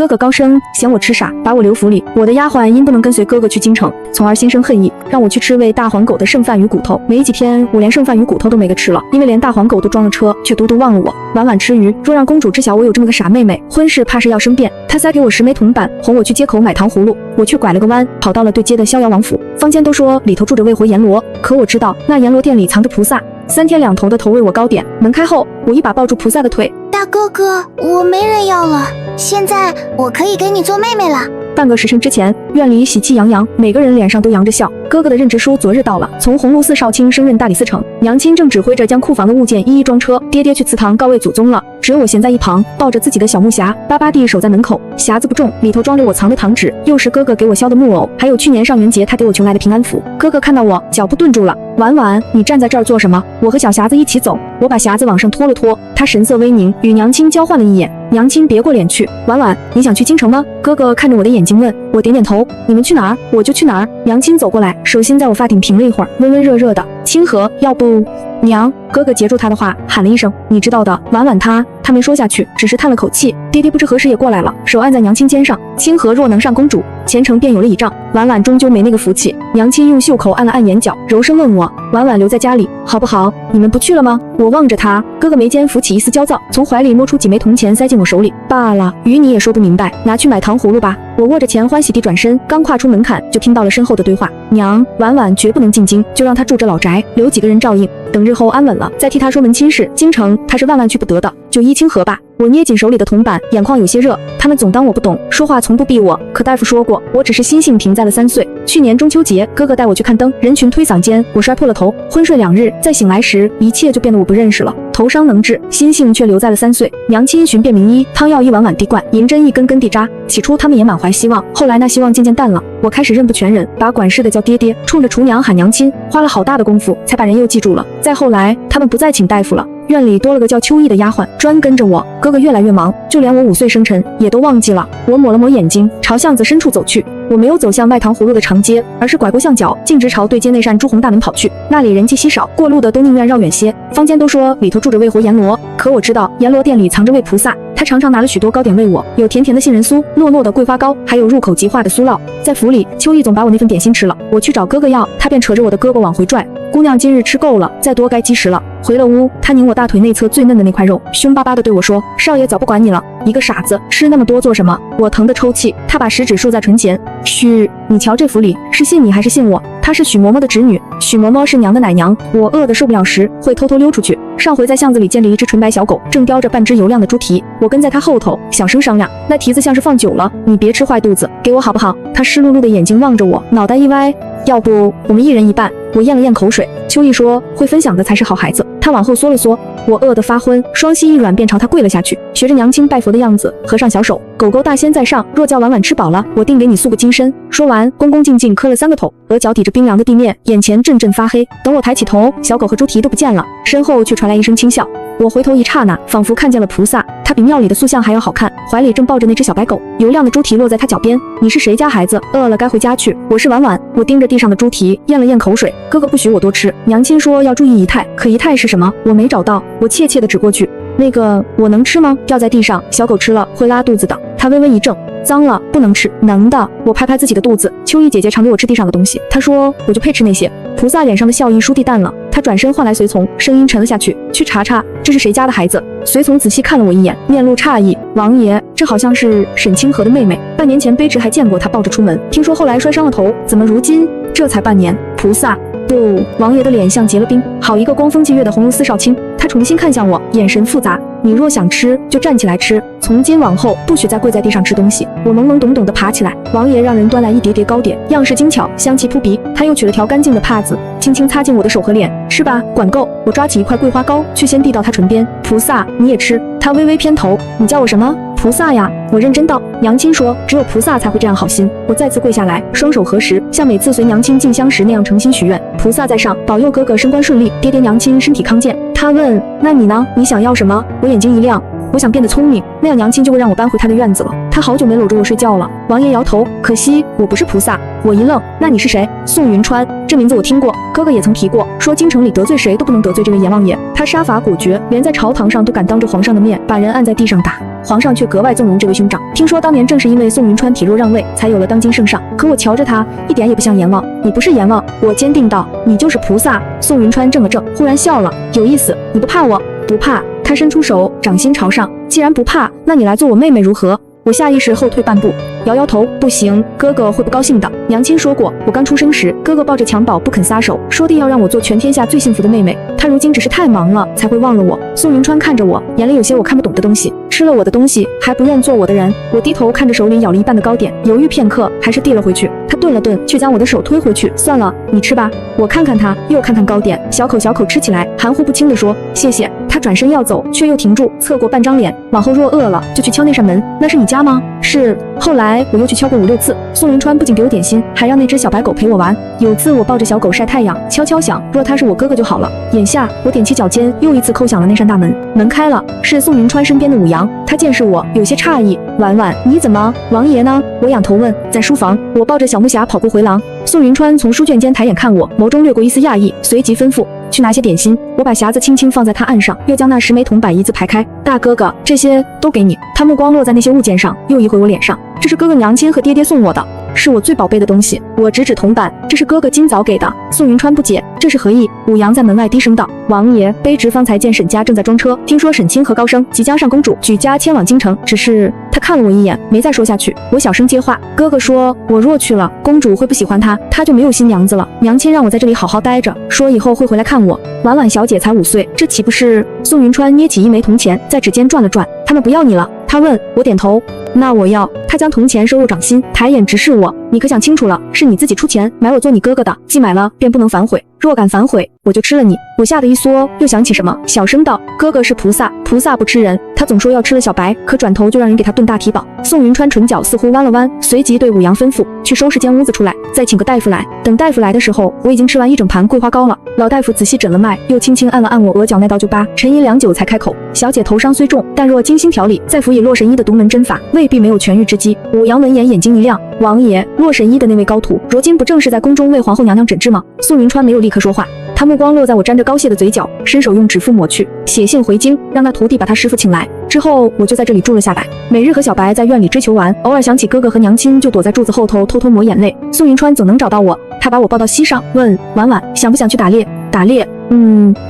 哥哥高声嫌我吃傻，把我留府里。我的丫鬟因不能跟随哥哥去京城，从而心生恨意，让我去吃喂大黄狗的剩饭与骨头。没几天，我连剩饭与骨头都没个吃了，因为连大黄狗都装了车，却独独忘了我。晚晚吃鱼，若让公主知晓我有这么个傻妹妹，婚事怕是要生变。她塞给我10枚铜板，哄我去街口买糖葫芦。我却拐了个弯，跑到了对街的逍遥王府。坊间都说里头住着魏活阎罗，可我知道那阎罗殿里藏着菩萨，3天2头的投喂我糕点。门开后，我一把抱住菩萨的腿。大哥哥，我没人要了，现在我可以给你做妹妹了。半个时辰之前，院里喜气洋洋，每个人脸上都扬着笑。哥哥的任职书昨日到了，从鸿胪寺少卿升任大理寺丞，娘亲正指挥着将库房的物件一一装车。爹爹去祠堂告慰祖宗了，只有我闲在一旁，抱着自己的小木匣，巴巴地守在门口。匣子不重，里头装着我藏的糖纸，又是哥哥给我削的木偶，还有去年上元节他给我求来的平安符。哥哥看到我，脚步顿住了。婉婉，你站在这儿做什么？我和小匣子一起走。我把匣子往上拖了拖，他神色微凝，与娘亲交换了一眼。娘亲别过脸去。婉婉，你想去京城吗？哥哥看着我的眼睛问。我点点头。你们去哪儿，我就去哪儿。娘亲走过来，手心在我发顶停了一会儿，温温热热的。清河，要不……娘，哥哥截住他的话，喊了一声，你知道的。婉婉他没说下去，只是叹了口气。爹爹不知何时也过来了，手按在娘亲肩上。清河若能上公主，前程便有了倚仗。婉婉终究没那个福气。娘亲用袖口按了按眼角，柔声问我，婉婉留在家里好不好？你们不去了吗？我望着他，哥哥眉间浮起一丝焦躁，从怀里摸出几枚铜钱塞进我手里。罢了，与你也说不明白，拿去买糖葫芦吧。我握着钱欢喜地转身，刚跨出门槛，就听到了身后的对话。娘，婉婉绝不能进京，就让她住着老宅，留几个人照应，等日后安稳了再替她说门亲事。京城她是万万去不得的，就依清河吧。我捏紧手里的铜板，眼眶有些热。他们总当我不懂，说话从不逼我。可大夫说过，我只是心性停在了3岁。去年中秋节，哥哥带我去看灯，人群推搡间，我摔破了头，昏睡2日，再醒来时，一切就变得我不认识了。头伤能治，心性却留在了3岁。娘亲寻遍名医，汤药一碗碗地灌，银针一根根地扎。起初他们也满怀希望，后来那希望渐渐淡了。我开始认不全人，把管事的叫爹爹，冲着厨娘喊娘亲，花了好大的功夫才把人又记住了。再后来，他们不再请大夫了。院里多了个叫秋意的丫鬟，专跟着我。哥哥越来越忙，就连我5岁生辰也都忘记了。我抹了抹眼睛，朝巷子深处走去。我没有走向卖糖葫芦的长街，而是拐过巷角，径直朝对街那扇朱红大门跑去。那里人迹稀少，过路的都宁愿绕远些。坊间都说里头住着魏活阎罗，可我知道阎罗殿里藏着魏菩萨。他常常拿了许多糕点喂我，有甜甜的杏仁酥，糯糯的桂花糕，还有入口即化的酥酪。在府里，秋意总把我那份点心吃了。我去找哥哥要，他便扯着我的胳膊往回拽。姑娘今日吃够了，再多该积食了。回了屋，他拧我大腿内侧最嫩的那块肉，凶巴巴地对我说：“少爷早不管你了，一个傻子，吃那么多做什么？”我疼得抽泣。他把食指竖在唇前：“嘘，你瞧这府里是信你还是信我？她是许嬷嬷的侄女，许嬷嬷是娘的奶娘。我饿得受不了时，会偷偷溜出去。上回在巷子里见着一只纯白小狗，正叼着半只油亮的猪蹄，我跟在它后头，小声商量，那蹄子像是放久了，你别吃坏肚子，给我好不好？”他湿漉漉的眼睛望着我，脑袋一歪：“要不我们一人一半？”我咽了咽口水。秋意说：“会分享的才是好孩子。”他往后缩了缩，我饿得发昏，双膝一软，便朝他跪了下去，学着娘亲拜佛的样子，合上小手。狗狗大仙在上，若叫婉婉吃饱了，我定给你塑个金身。说完，恭恭敬敬磕了3个头，额角抵着冰凉的地面，眼前阵阵发黑。等我抬起头，小狗和猪蹄都不见了，身后却传来一声轻笑。我回头一刹那，仿佛看见了菩萨，他比庙里的塑像还要好看，怀里正抱着那只小白狗，油亮的猪蹄落在他脚边。你是谁家孩子？饿了该回家去。我是婉婉。我盯着地上的猪蹄，咽了咽口水。哥哥不许我多吃，娘亲说要注意仪态，可仪态是什么？我没找到。我怯怯地指过去，那个我能吃吗？掉在地上，小狗吃了会拉肚子的。他微微一怔，脏了不能吃。能的。我拍拍自己的肚子，秋意姐姐常给我吃地上的东西，她说我就配吃那些。菩萨脸上的笑意倏地淡了，他转身唤来随从，声音沉了下去：“去查查，这是谁家的孩子？”随从仔细看了我一眼，面露诧异：“王爷，这好像是沈清河的妹妹。半年前卑职还见过她抱着出门，听说后来摔伤了头，怎么如今这才半年？”菩萨不，王爷的脸像结了冰，好一个光风霁月的鸿胪寺少卿。他重新看向我，眼神复杂：“你若想吃，就站起来吃，从今往后不许再跪在地上吃东西。”我懵懵懂懂地爬起来。王爷让人端来一碟碟糕点，样式精巧，香气扑鼻。他又取了条干净的帕子，轻轻擦净我的手和脸。“吃吧，管够。”我抓起一块桂花糕，去先递到他唇边。“菩萨，你也吃。”他微微偏头：“你叫我什么？”“菩萨呀。”我认真道：“娘亲说，只有菩萨才会这样好心。”我再次跪下来，双手合十，像每次随娘亲进香时那样诚心许愿：“菩萨在上，保佑哥哥升官顺利，爹爹娘亲身体康健。”他问：“那你呢？你想要什么？”我眼睛一亮：“我想变得聪明，那样娘亲就会让我搬回她的院子了。她好久没搂着我睡觉了。王爷摇头，可惜我不是菩萨。我一愣，那你是谁？宋云川，这名字我听过，哥哥也曾提过，说京城里得罪谁都不能得罪这位阎王爷。他杀伐果决，连在朝堂上都敢当着皇上的面把人按在地上打，皇上却格外纵容这位兄长。听说当年正是因为宋云川体弱让位，才有了当今圣上。可我瞧着他，一点也不像阎王。你不是阎王，我坚定道。你就是菩萨。宋云川怔了怔，忽然笑了，有意思。你不怕我？不怕。他伸出手，掌心朝上。既然不怕，那你来做我妹妹如何？我下意识后退半步，摇摇头，不行，哥哥会不高兴的。娘亲说过，我刚出生时，哥哥抱着襁褓不肯撒手，说定要让我做全天下最幸福的妹妹。他如今只是太忙了，才会忘了我。宋云川看着我，眼里有些我看不懂的东西。吃了我的东西，还不愿做我的人。我低头看着手里咬了一半的糕点，犹豫片刻，还是递了回去。他顿了顿，却将我的手推回去。算了，你吃吧。我看看他，又看看糕点，小口小口吃起来，含糊不清地说谢谢。他转身要走，却又停住，侧过半张脸，往后若饿了就去敲那扇门。那是你家吗？是。后来我又去敲过5、6次。宋云川不仅给我点心，还让那只小白狗陪我玩。有次我抱着小狗晒太阳，悄悄想，若他是我哥哥就好了。眼下我踮起脚尖，又一次叩响了那扇大门。门开了，是宋云川身边的武阳。他见是我，有些诧异。婉婉，你怎么？王爷呢？我仰头问。在书房。我抱着小木匣跑过回廊。宋云川从书卷间抬眼看我，眸中掠过一丝讶异，随即吩咐去拿些点心。我把匣子轻轻放在他案上，又将那10枚铜板一字排开。大哥哥，这些都给你。他目光落在那些物件上，又移回我脸上。这是哥哥娘亲和爹爹送我的，是我最宝贝的东西。我指指铜板，这是哥哥今早给的。宋云川不解，这是何意？武阳在门外低声道：王爷，卑职方才见沈家正在装车，听说沈清和高升即将上公主举家迁往京城，只是……他看了我一眼，没再说下去。我小声接话，哥哥说，我若去了，公主会不喜欢他，他就没有新娘子了。娘亲让我在这里好好待着，说以后会回来看我。婉婉小姐才5岁，这岂不是……宋云川捏起1枚铜钱，在指尖转了转。他们不要你了？他问。我点头。那我要。他将铜钱收入掌心，抬眼直视我。你可想清楚了，是你自己出钱买我做你哥哥的，既买了便不能反悔，若敢反悔，我就吃了你。我吓得一缩，又想起什么，小声道：哥哥是菩萨，菩萨不吃人。他总说要吃了小白，可转头就让人给他炖大体饱。宋云川唇角似乎弯了弯，随即对武阳吩咐去收拾间屋子出来，再请个大夫来。等大夫来的时候，我已经吃完1整盘桂花糕了。老大夫仔细诊了脉，又轻轻按了按我额角那道旧疤，沉吟良久才开口：小姐头伤虽重，但若精心调理，再辅以洛神医的独门针法，未必没有痊愈之机。武阳闻言眼睛一亮：王爷，洛神医的那位高徒，如今不正是在宫中为皇后娘娘诊治吗？宋云川没有立刻说话，他目光落在我沾着膏血的嘴角，伸手用指腹抹去，写信回京，让那徒弟把他师傅请来。之后我就在这里住了下来，每日和小白在院里追球玩，偶尔想起哥哥和娘亲，就躲在柱子后头偷偷抹眼泪。宋云川总能找到我，他把我抱到膝上，问婉婉想不想去打猎？打猎？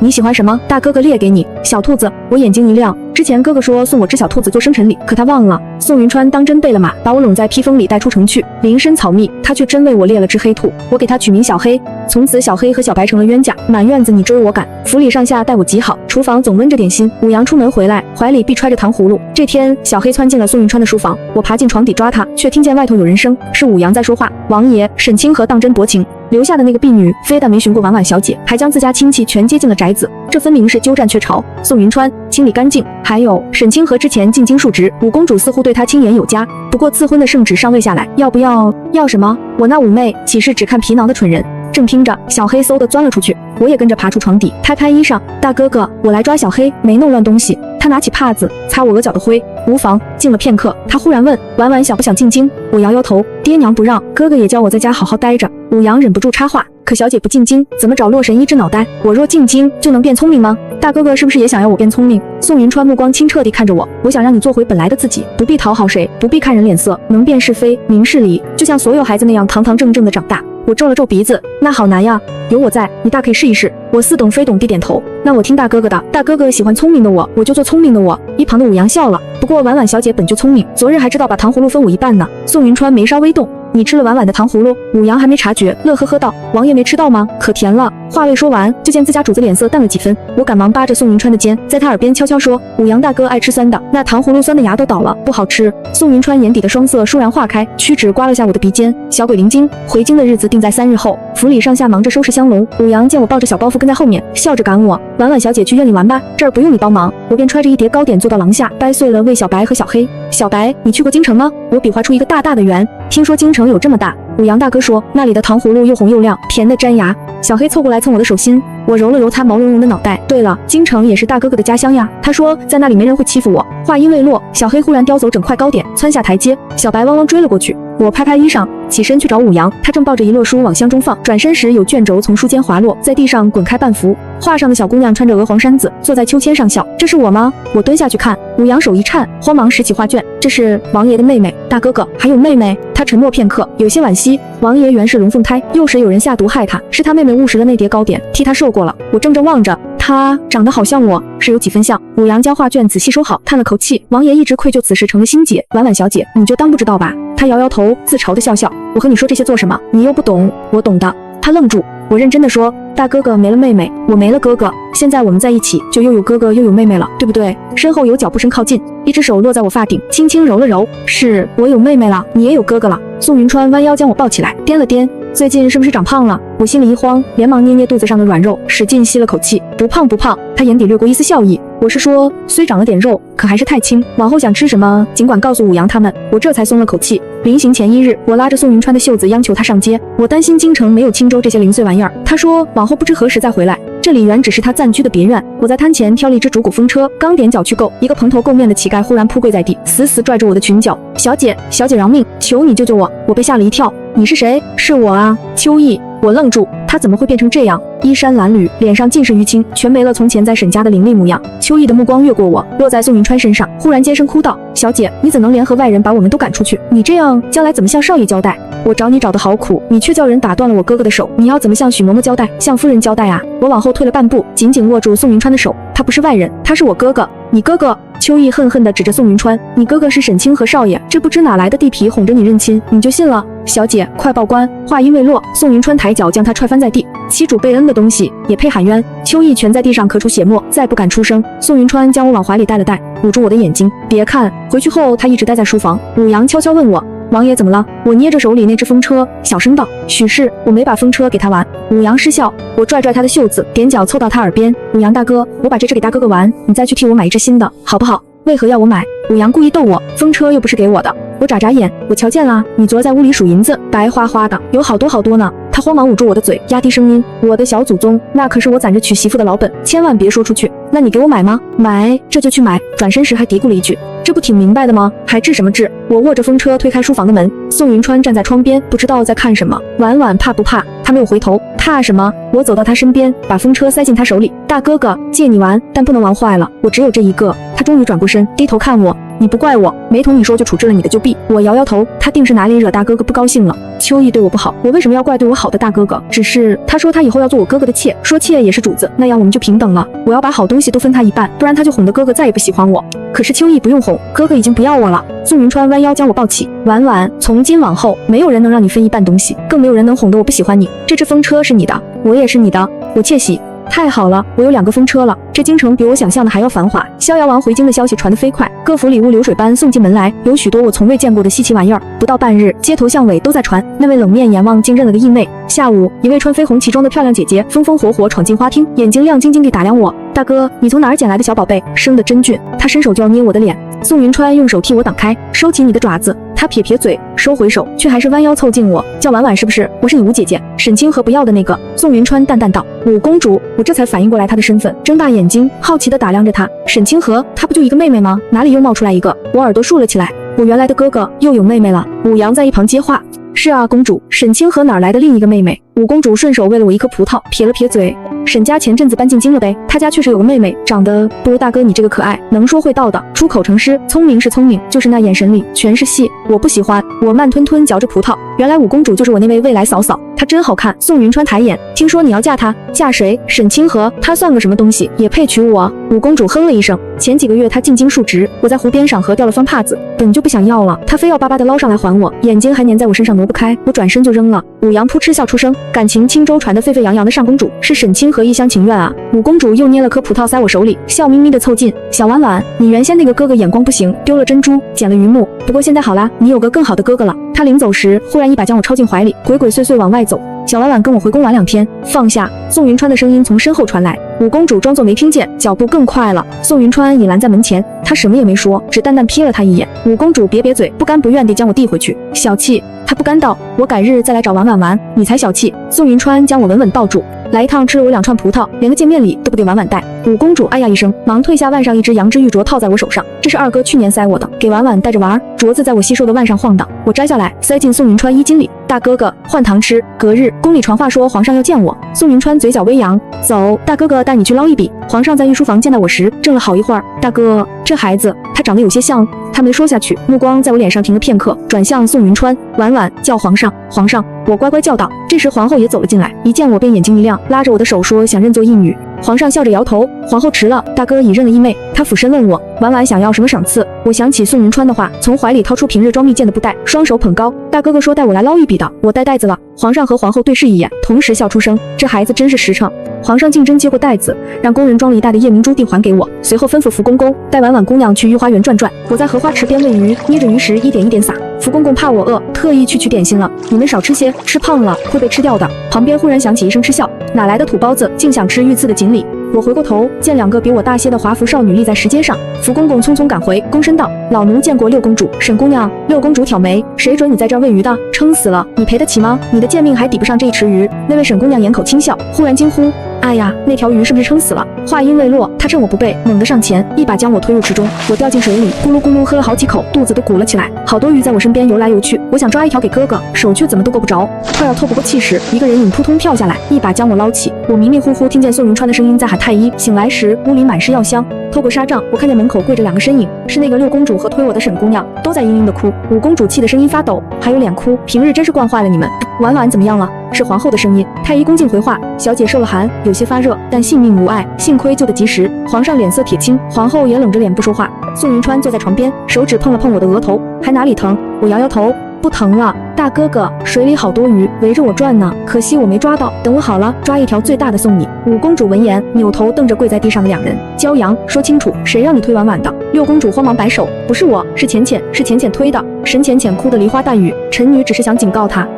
你喜欢什么？大哥哥猎给你。小兔子。我眼睛一亮，之前哥哥说送我只小兔子做生辰礼，可他忘了。宋云川当真备了马，把我拢在披风里带出城去，林深草密，他却真为我猎了只黑兔。我给他取名小黑，从此小黑和小白成了冤家，满院子你追我赶，府里上下待我极好，厨房总温着点心。武阳出门回来，怀里必揣着糖葫芦。这天小黑窜进了宋云川的书房，我爬进床底抓他，却听见外头有人声，是武阳在说话。王爷，沈清和当真薄情，留下的那个婢女非但没寻过婉婉小姐，还将自家亲戚全接进了宅子，这分明是鸠占鹊巢。宋云川，清理干净。还有沈清和之前进京述职，五公主似乎对他亲言有加，不过赐婚的圣旨尚未下来，要不要？要什么？我那五妹岂是只看皮囊的蠢人？正听着，小黑嗖地钻了出去，我也跟着爬出床底，拍拍衣裳，大哥哥，我来抓小黑，没弄乱东西。他拿起帕子擦我额角的灰。无妨。静了片刻，他忽然问婉婉想不想进京。我摇摇头，爹娘不让，哥哥也叫我在家好好待着。武阳忍不住插话，可小姐不进京，怎么找洛神医治脑袋？我若进京就能变聪明吗？大哥哥是不是也想要我变聪明？宋云川目光清澈地看着我，我想让你做回本来的自己，不必讨好谁，不必看人脸色，能辨是非，明事理，就像所有孩子那样堂堂正正地长大。我皱了皱鼻子，那好难呀，有我在，你大可以试一试。我似懂非懂地点头，那我听大哥哥的，大哥哥喜欢聪明的我就做聪明的我。一旁的武阳笑了，不过婉婉小姐本就聪明，昨日还知道把糖葫芦分我一半呢。宋云川眉梢微动，你吃了婉婉的糖葫芦？武阳还没察觉，乐呵呵道，王爷没吃到吗？可甜了。话未说完，就见自家主子脸色淡了几分，我赶忙扒着宋云川的肩，在他耳边悄悄说，武阳大哥爱吃酸的，那糖葫芦酸的牙都倒了，不好吃。宋云川眼底的双色倏然化开，屈指刮了下我的鼻尖，小鬼灵精，回京的日子定在3日后。府里上下忙着收拾香笼，武阳见我抱着小包袱跟在后面，笑着赶我，婉婉小姐去院里玩吧，这儿不用你帮忙。我便揣着一碟糕点坐到廊下，掰碎了喂小白和小黑。小白，你去过京城吗？我比划出一个大大的圆，听说京城有这么大。武阳大哥说，那里的糖葫芦又红又亮，甜的粘牙。小黑凑过来蹭我的手心，我揉了揉他毛茸茸的脑袋。对了，京城也是大哥哥的家乡呀。他说在那里没人会欺负我。话音未落，小黑忽然叼走整块糕点，窜下台阶，小白汪汪追了过去。我拍拍衣裳，起身去找武阳，他正抱着一摞书往箱中放，转身时有卷轴从书间滑落，在地上滚开半幅。画上的小姑娘穿着鹅黄衫子，坐在秋千上笑。这是我吗？我蹲下去看，武阳手一颤，慌忙拾起画卷。这是王爷的妹妹，大哥哥还有妹妹。他沉默片刻，有些惋惜。王爷原是龙凤胎，又是有人下毒害他，是他妹妹误食了那碟糕点，替他受过了。我怔怔望着。他长得好像我，是有几分像。武阳将画卷仔细收好，叹了口气。王爷一直愧疚此事成了心结。婉婉小姐，你就当不知道吧。他摇摇头，自嘲的笑笑。我和你说这些做什么？你又不懂。我懂的。他愣住。我认真的说，大哥哥没了妹妹，我没了哥哥，现在我们在一起，就又有哥哥又有妹妹了，对不对？身后有脚步声靠近，一只手落在我发顶，轻轻揉了揉。是我有妹妹了，你也有哥哥了。宋云川弯腰将我抱起来，掂了掂。最近是不是长胖了？我心里一慌，连忙捏捏肚子上的软肉，使劲吸了口气。不胖不胖。他眼底掠过一丝笑意。我是说，虽长了点肉，可还是太轻。往后想吃什么，尽管告诉武阳他们。我这才松了口气。临行前1日，我拉着宋云川的袖子，央求他上街。我担心京城没有青州这些零碎玩意儿。他说往后不知何时再回来。这里原只是他暂居的别院。我在摊前挑了一只竹骨风车，刚踮脚去够，一个蓬头垢面的乞丐忽然扑跪在地，死死拽着我的裙角。小姐，小姐饶命，求你救救我！我被吓了一跳。你是谁？是我啊，秋意。我愣住，他怎么会变成这样？衣衫褴褛，脸上尽是淤青，全没了从前在沈家的伶俐模样。秋意的目光越过我，落在宋云川身上，忽然尖声哭道：小姐，你怎能联合外人把我们都赶出去？你这样将来怎么向少爷交代？我找你找得好苦，你却叫人打断了我哥哥的手，你要怎么向许嬷嬷交代，向夫人交代啊？我往后退了半步，紧紧握住宋云川的手。他不是外人，他是我哥哥。你哥哥？秋意恨恨地指着宋云川，你哥哥是沈清河少爷，这不知哪来的地痞哄着你认亲，你就信了？小姐，快报官！话音未落，宋云川抬脚将他踹翻在地。欺主背恩的东西也配喊冤？秋意蜷在地上咳出血沫，再不敢出声。宋云川将我往怀里带了带，捂住我的眼睛。别看。回去后他一直待在书房。武阳悄悄问我，王爷怎么了？我捏着手里那只风车，小声道：许是。我没把风车给他玩。武阳失笑。我拽拽他的袖子，踮脚凑到他耳边。武阳大哥，我把这只给大哥哥玩，你再去替我买一只新的，好不好？为何要我买？武阳故意逗我，风车又不是给我的。我眨眨眼，我瞧见了，你昨儿在屋里数银子，白花花的，有好多好多呢。他慌忙捂住我的嘴，压低声音：我的小祖宗，那可是我攒着娶媳妇的老本，千万别说出去。那你给我买吗？买，这就去买。转身时还嘀咕了一句：这不挺明白的吗？还治什么治？我握着风车推开书房的门，宋云川站在窗边，不知道在看什么。婉婉怕不怕？他没有回头。怕什么？我走到他身边，把风车塞进他手里。大哥哥，借你玩，但不能玩坏了，我只有这一个。他终于转过身，低头看我。你不怪我，没同你说就处置了你的就毙。我摇摇头，他定是哪里惹大哥哥不高兴了。秋意对我不好，我为什么要怪对我好的大哥哥？只是他说他以后要做我哥哥的妾，说妾也是主子，那样我们就平等了。我要把好东西都分他一半，不然他就哄得哥哥再也不喜欢我。可是秋意不用哄，哥哥已经不要我了。宋云川弯腰将我抱起，婉婉，从今往后没有人能让你分一半东西，更没有人能哄得我不喜欢你。这只风车是你的，我也是你的，我窃喜。太好了，我有2个风车了。这京城比我想象的还要繁华，逍遥王回京的消息传得飞快，各府礼物流水般送进门来，有许多我从未见过的稀奇玩意儿。不到半日，街头巷尾都在传。那位冷面阎王竟认了个义妹。下午，一位穿绯红旗装的漂亮姐姐风风火火闯进花厅，眼睛亮晶晶地打量我。大哥，你从哪儿捡来的小宝贝？生得真俊。她伸手就要捏我的脸，宋云川用手替我挡开，收起你的爪子。他撇撇嘴，收回手，却还是弯腰凑近我，叫婉婉是不是？我是你吴姐姐，沈清河不要的那个。宋云川淡淡道：武公主。我这才反应过来她的身份，睁大眼睛，好奇地打量着她。沈清河，她不就一个妹妹吗？哪里又冒出来一个？我耳朵竖了起来，我原来的哥哥又有妹妹了。武阳在一旁接话：是啊，公主，沈清河哪来的另一个妹妹？武公主顺手喂了我一颗葡萄，撇了撇嘴。沈家前阵子搬进京了呗，他家确实有个妹妹，长得不如大哥你这个可爱，能说会道的，出口成诗，聪明是聪明，就是那眼神里全是戏，我不喜欢。我慢吞吞嚼着葡萄，原来武公主就是我那位未来嫂嫂，她真好看。宋云川抬眼，听说你要嫁她，嫁谁？沈清河，她算个什么东西，也配娶我？武公主哼了一声。前几个月她进京述职，我在湖边赏荷掉了方帕子，本就不想要了，她非要巴巴的捞上来还我，眼睛还粘在我身上挪不开，我转身就扔了。武阳扑哧笑出声，感情青州传得沸沸扬扬的上公主是沈清河一厢情愿啊。武公主又捏了颗葡萄塞我手里，笑眯眯的凑近，小婉婉，你原先那个哥哥眼光不行，丢了珍珠，捡了榆木，不过现在好啦，你有个更好的哥哥了。他临走时忽然一把将我抄进怀里，鬼鬼祟祟往外走。小婉婉跟我回宫玩2天，放下。宋云川的声音从身后传来，武公主装作没听见，脚步更快了。宋云川已拦在门前，他什么也没说，只淡淡瞥了他一眼。武公主瘪瘪嘴，不甘不愿地将我递回去，小气。他不甘道：我改日再来找婉婉玩，你才小气。宋云川将我稳稳抱住，来一趟吃了我2串葡萄，连个见面礼都不给婉婉带。五公主哎呀一声，忙退下腕上一只羊脂玉镯套在我手上，这是二哥去年塞我的，给婉婉带着玩。镯子在我细瘦的腕上晃荡，我摘下来塞进宋云川衣襟里。大哥哥，换糖吃。隔日，宫里传话说皇上要见我。宋云川嘴角微扬，走，大哥哥带你去捞一笔。皇上在御书房见到我时，怔了好一会儿。大哥，这孩子他长得有些像……他没说下去，目光在我脸上停了片刻，转向宋云川，婉婉叫皇上，皇上。我乖乖叫道。这时皇后也走了进来，一见我便眼睛一亮，拉着我的手说想认作义女。皇上笑着摇头，皇后迟了，大哥已认了义妹。他俯身问我，婉婉想要什么赏赐？我想起宋云川的话，从怀里掏出平日装蜜饯的布袋，双手捧高。大哥哥说带我来捞一笔的，我带袋子了。皇上和皇后对视一眼，同时笑出声，这孩子真是实诚。皇上竞争接过袋子，让工人装了一袋的夜明珠锭还给我，随后吩咐福公公带婉婉姑娘去御花园转转。我在荷花池边喂鱼，捏着鱼食一点一点撒。福公公怕我饿，特意去取点心了。你们少吃些，吃胖了会被吃掉的。旁边忽然响起一声嗤笑，哪来的土包子，竟想吃御赐的锦鲤？我回过头，见2个比我大些的华服少女立在石阶上。福公公匆匆赶回，躬身道：“老奴见过六公主、沈姑娘。”六公主挑眉：“谁准你在这儿喂鱼的？撑死了，你赔得起吗？你的贱命还抵不上这一池鱼。”那位沈姑娘掩口轻笑，忽然惊呼：“哎呀，那条鱼是不是撑死了？”话音未落，她趁我不备，猛地上前，一把将我推入池中。我掉进水里，咕噜咕噜喝了好几口，肚子都鼓了起来。好多鱼在我身边游来游去，我想抓一条给哥哥，手却怎么都够不着。快要透不过气时，一个人影扑通跳下来，一把将我捞起。我迷迷糊糊听见宋云川的声音在喊太医。醒来时，屋里满是药香。透过纱帐，我看见门口跪着2个身影，是那个六公主和推我的沈姑娘，都在嘤嘤的哭。五公主气得声音发抖，还有脸哭，平日真是惯坏了你们。婉婉怎么样了？是皇后的声音。太医恭敬回话：小姐受了寒，有些发热，但性命无碍，幸亏救得及时。皇上脸色铁青，皇后也冷着脸不说话。宋云川坐在床边，手指碰了碰我的额头，还哪里疼？我摇摇头，不疼了。大哥哥，水里好多鱼围着我转呢，可惜我没抓到，等我好了，抓一条最大的送你。五公主闻言，扭头瞪着跪在地上的2人，骄阳，说清楚，谁让你推婉婉的？六公主慌忙摆手，不是我，是浅浅，是浅浅推的。沈浅浅哭得梨花带雨，臣女只是想警告她，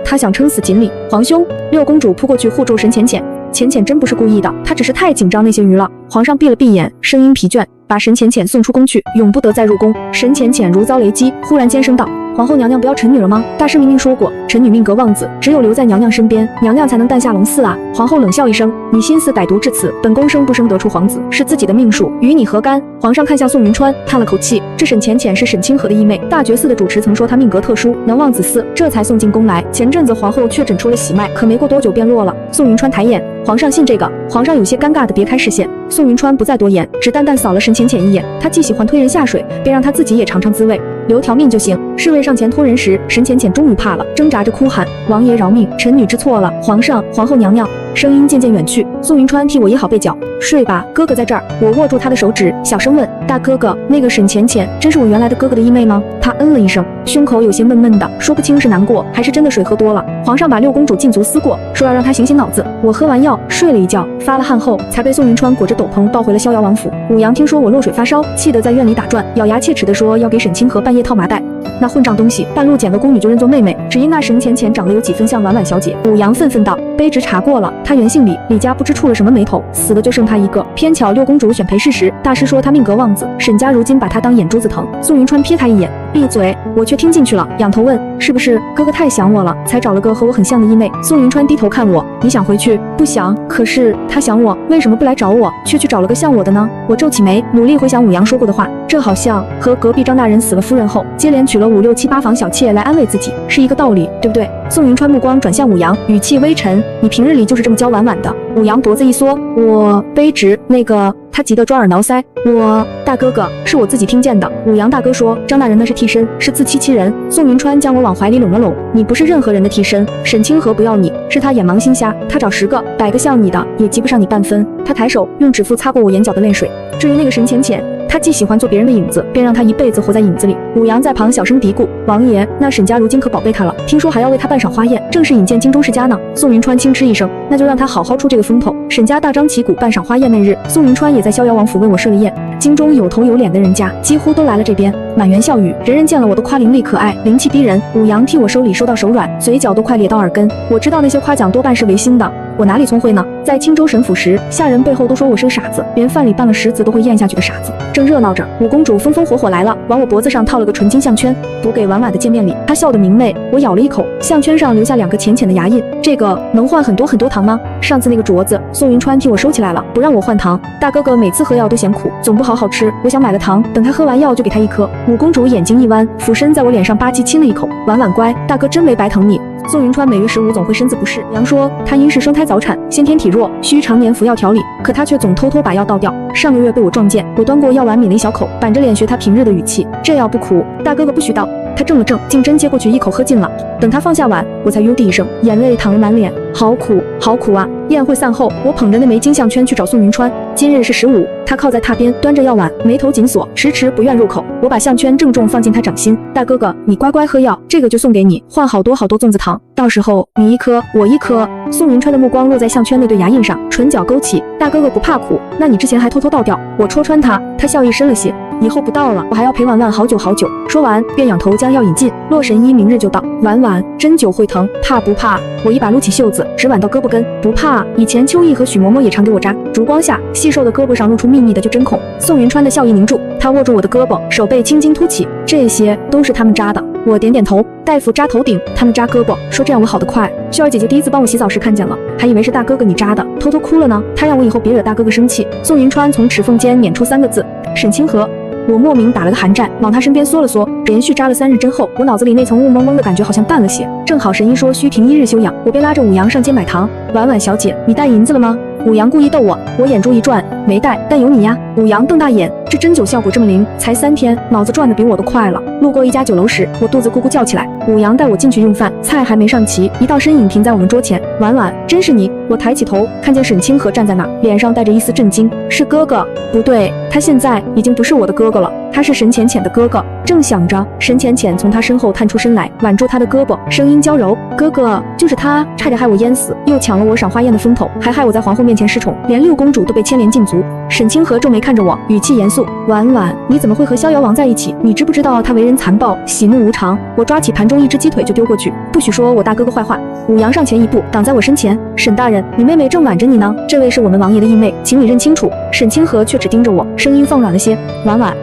她想撑死锦鲤。皇兄，六公主扑过去护住沈浅浅，浅浅真不是故意的，她只是太紧张那些鱼了。皇上闭了闭眼，声音疲倦，把沈浅浅送出宫去，永不得再入宫。沈浅浅如遭雷击，忽然尖声道：皇后娘娘不要臣女了吗？大师明明说过，臣女命格望子，只有留在娘娘身边，娘娘才能诞下龙嗣啊！皇后冷笑一声：你心思歹毒至此，本宫生不生得出皇子，是自己的命数，与你何干？皇上看向宋云川，叹了口气：这沈浅浅是沈清河的义妹，大觉寺的主持曾说她命格特殊，能望子嗣，这才送进宫来。前阵子皇后确诊出了喜脉，可没过多久便落了。宋云川抬眼，皇上信这个？皇上有些尴尬地别开视线。宋云川不再多言，只淡淡扫了沈浅浅一眼。他既喜欢推人下水，便让他自己也尝尝滋味，留条命就行。侍卫上前拖人时，沈浅浅终于怕了，挣扎着哭喊：王爷饶命，臣女知错了。皇上，皇后娘娘。声音渐渐远去，宋云川替我掖好被角，睡吧，哥哥在这儿。我握住他的手指，小声问：大哥哥，那个沈浅浅真是我原来的哥哥的义妹吗？他嗯了一声，胸口有些闷闷的，说不清是难过还是真的水喝多了。皇上把六公主禁足撕过，说要让她醒醒脑子。我喝完药睡了一觉，发了汗后才被宋云川裹着斗篷抱回了逍遥王府。武阳听说我落水发烧，气得在院里打转，咬牙切齿地说要给沈清河半夜套麻袋。那混账东西，半路捡个宫女就认作妹妹，只因那沈浅浅长得有几分像婉婉小姐。武阳愤愤道：卑职查过了，她原姓李，李家不知触了什么霉头，死的就剩她一个。偏巧六公主选陪侍时，大师说她命格望子，沈家如今把她当眼珠子疼。宋云川瞥她一眼，闭嘴。我却听进去了，仰头问：是不是哥哥太想我了，才找了个和我很像的义妹？宋云川低头看我：你想回去？不想。可是他想我，为什么不来找我，却去找了个像我的呢？我皱起眉，努力回想武阳说过的话，这好像和隔壁张大人死了夫人后，接连娶了5、6、7、8房小妾来安慰自己，是一个道理，对不对？宋云川目光转向武阳，语气微沉：你平日里就是这么教婉婉的？武阳脖子一缩：我卑职那个。他急得抓耳挠腮，我大哥哥是我自己听见的。武阳大哥说张大人那是替身，是自欺欺人。宋云川将我往怀里拢了拢，你不是任何人的替身，沈清河不要你，是他眼盲心瞎，他找10个100个像你的，也及不上你半分。他抬手用指腹擦过我眼角的泪水。至于那个沈浅浅，他既喜欢做别人的影子，便让他一辈子活在影子里。武阳在旁小声嘀咕：王爷，那沈家如今可宝贝他了，听说还要为他办赏花宴，正是引荐京中世家呢。宋云川轻嗤一声：那就让他好好出这个风头。沈家大张旗鼓办赏花宴那日，宋云川也在逍遥王府为我设了宴。京中有头有脸的人家几乎都来了这边，满园笑语，人人见了我都夸伶俐可爱，灵气逼人。武阳替我收礼收到手软，嘴角都快咧到耳根。我知道那些夸奖多半是违心的，我哪里聪慧呢？在青州神府时，下人背后都说我是个傻子，连饭里拌了石子都会咽下去的傻子。正热闹着，五公主风风火火来了，往我脖子上套了个纯金项圈，补给婉婉的见面礼。她笑得明媚，我咬了一口，项圈上留下2个浅浅的牙印。这个能换很多很多糖吗？上次那个镯子，宋云川替我收起来了，不让我换糖。大哥哥每次喝药都嫌苦，总不好好吃。我想买了糖，等他喝完药就给他1颗。五公主眼睛一弯，俯身在我脸上吧唧亲了一口。婉婉乖，大哥真没白疼你。宋云川每月15总会身子不适，娘说他因是生胎早产，先天体弱，需常年服药调理，可他却总偷偷把药倒掉。上个月被我撞见，我端过药丸抿了一小口，板着脸学他平日的语气，这药不苦，大哥哥不许倒。他怔了怔，竟真接过去一口喝尽了。等他放下碗，我才呦地一声，眼泪淌了满脸，好苦，好苦啊！宴会散后，我捧着那枚金项圈去找宋云川。今日是15，他靠在榻边，端着药碗，眉头紧锁，迟迟不愿入口。我把项圈郑重放进他掌心，大哥哥，你乖乖喝药，这个就送给你，换好多好多粽子糖，到时候你1颗，我1颗。宋云川的目光落在项圈那对牙印上，唇角勾起，大哥哥不怕苦，那你之前还偷偷倒掉。我戳穿他，他笑意深了些。以后不到了，我还要陪婉婉好久好久。说完，便仰头将药引进。洛神医明日就到。婉婉，针灸会疼，怕不怕？我一把撸起袖子，直挽到胳膊根。不怕，以前秋意和许嬷嬷也常给我扎。烛光下，细瘦的胳膊上露出密密的就针孔。宋云川的笑意凝住，他握住我的胳膊，手背青筋凸起，这些都是他们扎的。我点点头，大夫扎头顶，他们扎胳膊，说这样我好得快。秀儿姐姐第一次帮我洗澡时看见了，还以为是大哥哥你扎的，偷偷哭了呢。他让我以后别惹大哥哥生气。宋云川从齿缝间捻出3个字：沈清河。我莫名打了个寒战，往他身边缩了缩。连续扎了3日针后，我脑子里那层雾蒙蒙的感觉好像淡了些。正好神医说需停1日休养，我便拉着武阳上街买糖。婉婉小姐，你带银子了吗？武阳故意逗我，我眼珠一转，没带，但有你呀。武阳瞪大眼，这针灸效果这么灵，才3天，脑子转得比我都快了。路过一家酒楼时，我肚子咕咕叫起来。武阳带我进去用饭，菜还没上齐，一道身影停在我们桌前。婉婉，真是你！我抬起头，看见沈清河站在那儿，脸上带着一丝震惊。是哥哥？不对，他现在已经不是我的哥哥了，他是沈浅浅的哥哥。正想着，沈浅浅从他身后探出身来，挽住他的胳膊，声音娇柔：哥哥，就是他，差点害我淹死，又抢了我赏花宴的风头，还害我在皇后面前失宠，连6公主都被牵连禁足。沈清河皱眉看着我，语气严肃：婉婉，你怎么会和逍遥王在一起？你知不知道他为人残暴，喜怒无常？我抓起盘中一只鸡腿就丢过去，不许说我大哥哥坏话。武阳上前一步，挡在我身前：沈大人，你妹妹正挽着你呢，这位是我们王爷的义妹，请你认清楚。沈清河却只盯着我，声音放软了些：婉婉，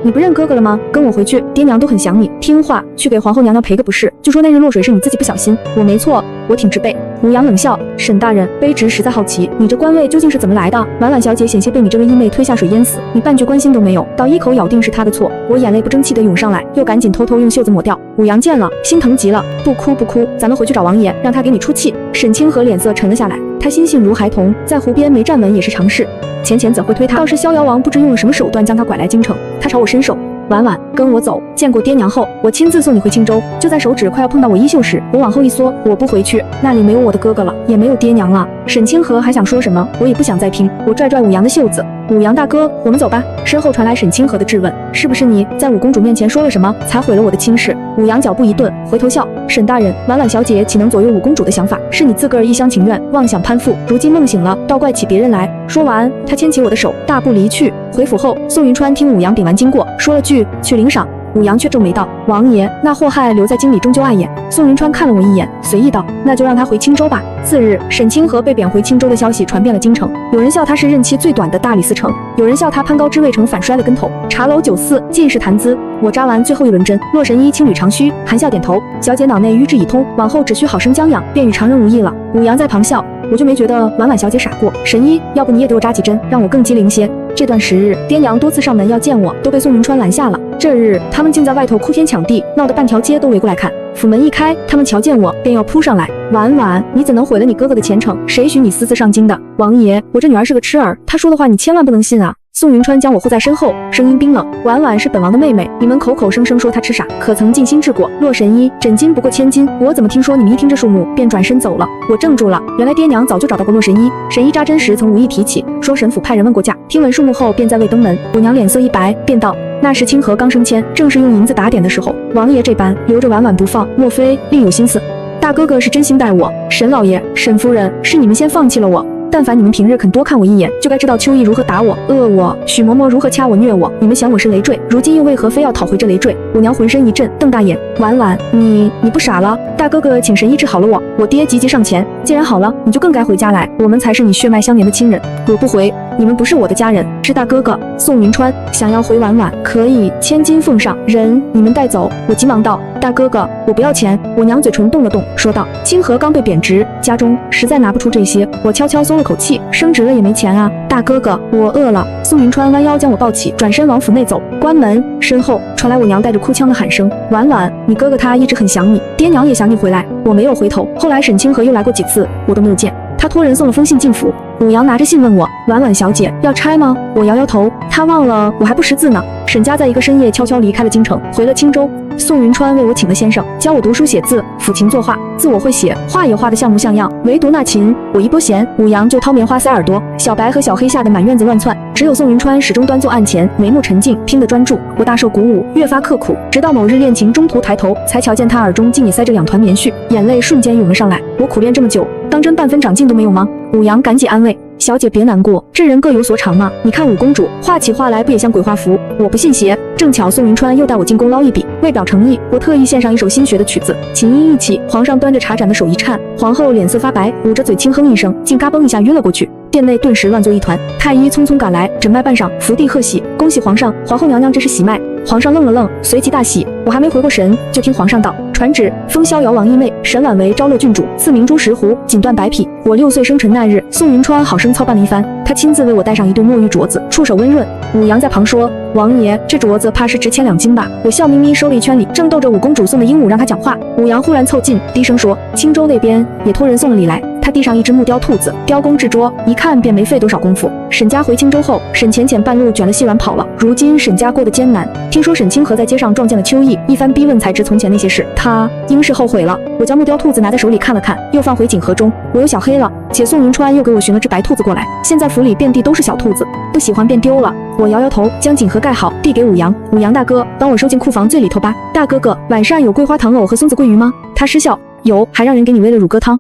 你不认哥哥了吗？跟我回去，爹娘都很想你，听话，去给皇后娘娘赔个不是，就说那日落水是你自己不小心。我没错，我挺直背。武阳冷笑：沈大人，卑职实在好奇，你这官位究竟是怎么来的？婉婉小姐险些被你这位义妹推下水淹死，你半句关心都没有，倒一口咬定是她的错。我眼泪不争气的涌上来，又赶紧偷偷用袖子抹掉。武阳见了，心疼极了：不哭不哭，咱们回去找王爷，让他给你出气。沈清河脸色沉了下来，他心性如孩童，在湖边没站稳也是常事。浅浅怎会推他？倒是逍遥王不知用了什么手段将他拐来京城。他朝我伸手：婉婉，跟我走。见过爹娘后，我亲自送你回青州。就在手指快要碰到我衣袖时，我往后一缩，我不回去，那里没有我的哥哥了，也没有爹娘了。沈清河还想说什么，我也不想再听。我拽拽武阳的袖子：武阳大哥，我们走吧。身后传来沈清河的质问：是不是你在五公主面前说了什么，才毁了我的亲事？武阳脚步一顿，回头笑：沈大人，婉婉小姐岂能左右五公主的想法？是你自个儿一厢情愿，妄想攀附，如今梦醒了，倒怪起别人来。说完，他牵起我的手，大步离去。回府后，宋云川听武阳禀完经过，说了句去领赏。武阳却皱眉道：王爷，那祸害留在京里终究碍眼。宋云川看了我一眼，随意道：那就让他回青州吧。次日，沈清河被贬回青州的消息传遍了京城，有人笑他是任期最短的大理寺丞，有人笑他攀高枝未成反摔了跟头。茶楼酒肆尽是谈资。我扎完最后一轮针，洛神医轻捋长须，含笑点头：小姐脑内瘀滞已通，往后只需好生将养，便与常人无异了。武阳在旁笑，我就没觉得婉婉小姐傻过。神医，要不你也给我扎几针，让我更机灵些。这段时日，爹娘多次上门要见我，都被宋云川拦下了。这日，他们竟在外头哭天抢地，闹得半条街都围过来看。府门一开，他们瞧见我，便要扑上来。婉婉，你怎能毁了你哥哥的前程？谁许你私自上京的？王爷，我这女儿是个痴儿，她说的话你千万不能信啊。宋云川将我护在身后，声音冰冷：婉婉是本王的妹妹，你们口口声声说她痴傻，可曾尽心治过？洛神医，诊金不过1000金，我怎么听说你们一听这数目便转身走了？我怔住了，原来爹娘早就找到过洛神医。神医扎针时曾无意提起，说神府派人问过价，听闻数目后便在未登门。我娘脸色一白，便道：那时清河刚升迁，正是用银子打点的时候，王爷这般留着婉婉不放，莫非另有心思？大哥哥是真心待我，沈老爷、沈夫人，是你们先放弃了我。但凡你们平日肯多看我一眼，就该知道秋意如何打我、饿我，许嬷嬷如何掐我、虐我。你们想我是累赘，如今又为何非要讨回这累赘？五娘浑身一震，瞪大眼。婉婉，你不傻了？大哥哥请神医治好了我。我爹急急上前，既然好了，你就更该回家来，我们才是你血脉相连的亲人。我不回，你们不是我的家人，是大哥哥。宋云川想要回婉婉，可以千金奉上，人你们带走。我急忙道，大哥哥，我不要钱。我娘嘴唇动了动，说道，清河刚被贬职，家中实在拿不出这些。我悄悄松了口气，升职了也没钱啊。大哥哥，我饿了。宋云川弯腰将我抱起，转身往府内走。关门，身后传来我娘带着哭腔的喊声，婉婉，你哥哥他一直很想你，爹娘也想你回来。我没有回头。后来沈清河又来过几次，我都没有见。他托人送了封信进府。五娘拿着信问我，婉婉小姐要拆吗？我摇摇头，他忘了我还不识字呢。沈家在一个深夜悄悄离开了京城，回了青州。宋云川为我请了先生，教我读书写字，抚琴作画。字我会写，画也画得像模像样，唯独那琴我一拨弦，五娘就掏棉花塞耳朵，小白和小黑吓得满院子乱窜。只有宋云川始终端坐案前，眉目沉静，听得专注。我大受鼓舞，越发刻苦，直到某日练琴中途抬头，才瞧见他耳中竟也塞着2团棉絮，眼泪瞬间涌了上来。我苦练这么久，当真半分长进都没有吗？五娘赶紧安慰，小姐别难过，这人各有所长嘛。你看五公主画起画来不也像鬼画符？我不信邪。正巧宋云川又带我进宫捞一笔，为表诚意，我特意献上一首新学的曲子。琴音一起，皇上端着茶盏的手一颤，皇后脸色发白，捂着嘴轻哼一声，竟嘎嘣一下晕了过去。殿内顿时乱作一团，太医匆匆赶来，诊脉半晌，伏地贺喜，恭喜皇上，皇后娘娘这是喜脉。皇上愣了愣，随即大喜。我还没回过神，就听皇上道：传旨，封逍遥王义妹沈婉为昭乐郡主，赐明珠石斛，锦缎白匹。我6岁生辰那日，宋云川好生操办了一番，他亲自为我戴上一对墨玉镯子，触手温润。五娘在旁说：王爷，这镯子怕是值千2金吧？我笑眯眯收了一圈礼，正逗着五公主送的鹦鹉让他讲话，五娘忽然凑近，低声说：青州那边也托人送了礼来。他递上一只木雕兔子，雕工制作，一看便没费多少功夫。沈家回青州后，沈浅浅半路卷了细软跑了，如今沈家过得艰难。听说沈清河在街上撞见了秋意，一番逼问才知从前那些事，他应是后悔了。我将木雕兔子拿在手里看了看，又放回锦盒中。我有小黑了，且宋云川又给我寻了只白兔子过来，现在府里遍地都是小兔子，不喜欢便丢了。我摇摇头，将锦盒盖好，递给五阳。五阳大哥，帮我收进库房最里头吧。大哥哥，晚上有桂花糖藕和松子桂鱼吗？他失笑，有，还让人给你煨了乳鸽汤。